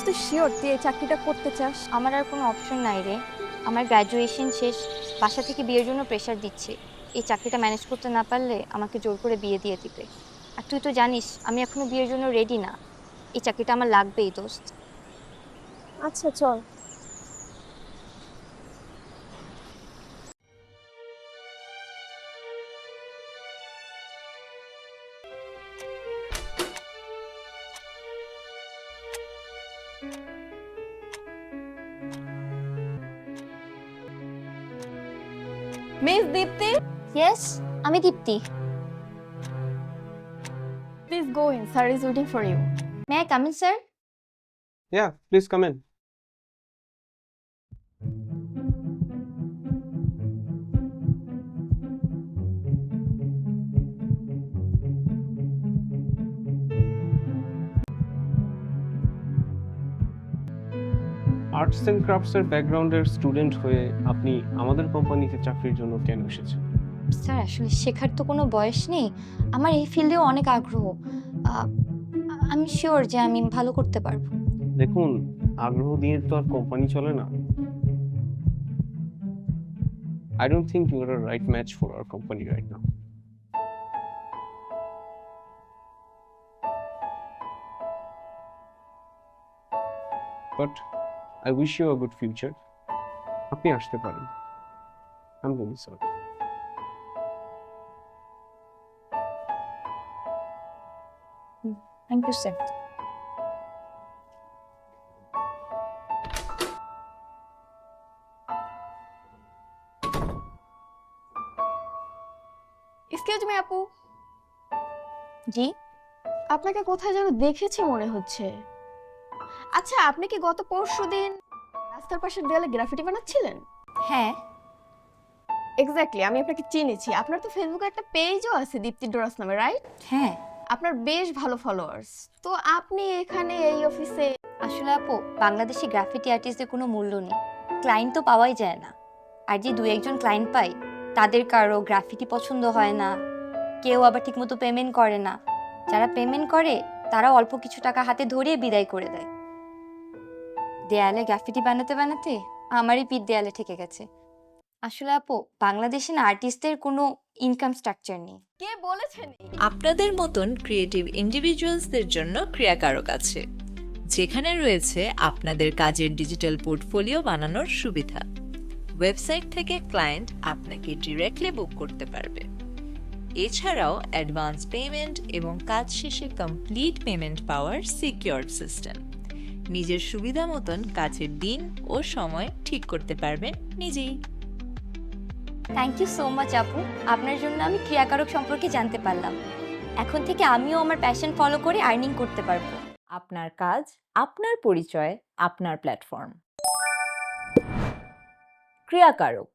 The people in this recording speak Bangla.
তো শিওর তুই এই চাকরিটা করতে চাস? আমার আর কোনো অপশন নাই রে। আমার গ্র্যাজুয়েশন শেষ, বাসা থেকে বিয়ের জন্য প্রেশার দিচ্ছে। এই চাকরিটা ম্যানেজ করতে না পারলে আমাকে জোর করে বিয়ে দিয়ে দিবে। আর তুই তো জানিস আমি এখনো বিয়ের জন্য রেডি না। এই চাকরিটা আমার লাগবেই দোস্ত। আচ্ছা চল। মিস দীপ্তি, ইয়েস, আমি Dipti. Please go in, sir is waiting for you. May I come in sir? Yeah, please come in. Arts and crafts এর ব্যাকগ্রাউন্ডের স্টুডেন্ট হয়ে আপনি আমাদের কোম্পানিতে চাকরির জন্য কেন এসেছেন? স্যার আসলে শেখার তো কোনো বয়স নেই। আমার এই ফিল্ডেও অনেক আগ্রহ। আহ, আমি শিওর যে আমি ভালো করতে পারবো। দেখুন, আগ্রহ দিয়ে তো আর কোম্পানি চলে না। I don't think you are a right match for our company right now. But I wish you a good future. আপনি আসতে পারেন। I'm really sorry. Thank you sir. Excuse me আপু, জি। আপনাকে কোথায় যেন দেখেছি মনে হচ্ছে। আচ্ছা, আপনি কি গত পরশুদিন রাস্তার পাশের দেয়ালে গ্রাফিটি বানাচ্ছিলেন? হ্যাঁ। এক্স্যাক্টলি, আমি আপনাকে চিনেছি। আপনার তো ফেসবুকে একটা পেজও আছে দীপ্তি ডোরাস নামে, রাইট? হ্যাঁ, আপনার বেশ ভালো ফলোয়ার্স। তো আপনি এখানে এই অফিসে? আসলে আপু বাংলাদেশি গ্রাফিটি আর্টিস্টদের কোনো মূল্য নেই। ক্লায়েন্ট তো পাওয়াই যায় না। আর যে দু একজন ক্লায়েন্ট পাই তাদের কারো গ্রাফিটি পছন্দ হয় না, কেউ আবার ঠিকমতো পেমেন্ট করে না। যারা পেমেন্ট করে তারা অল্প কিছু টাকা হাতে ধরিয়ে বিদায় করে দেয়। দেয়ালে গ্রাফিটি বানাতে বানাতে আমারই পিঠ দেয়ালে ঠেকে গেছে। আসলে আপু বাংলাদেশি আর্টিস্টদের কোনো ইনকাম স্ট্রাকচার নেই। কে বলেছেন? আপনাদের মতন ক্রিয়েটিভ ইন্ডিভিজুয়ালসদের জন্য ক্রিয়াকারক আছে, যেখানে রয়েছে আপনাদের কাজের ডিজিটাল পোর্টফোলিও বানানোর সুবিধা। ওয়েবসাইট থেকে ক্লায়েন্ট আপনাকে ডিরেক্টলি বুক করতে পারবে। এছাড়াও অ্যাডভান্স পেমেন্ট এবং কাজ শেষে কমপ্লিট পেমেন্ট পাওয়ার সিকিউরড সিস্টেম। নিজের সুবিধা মতন কাজের দিন ও সময় ঠিক করতে পারবেন নিজেই। থ্যাংক ইউ সো মাচ আপু, আপনার জন্য আমি ক্রিয়াকারক সম্পর্কে জানতে পারলাম। এখন থেকে আমিও আমার প্যাশন ফলো করে আর্নিং করতে পারবো। আপনার কাজ, আপনার পরিচয়, আপনার প্ল্যাটফর্ম। ক্রিয়াকারক।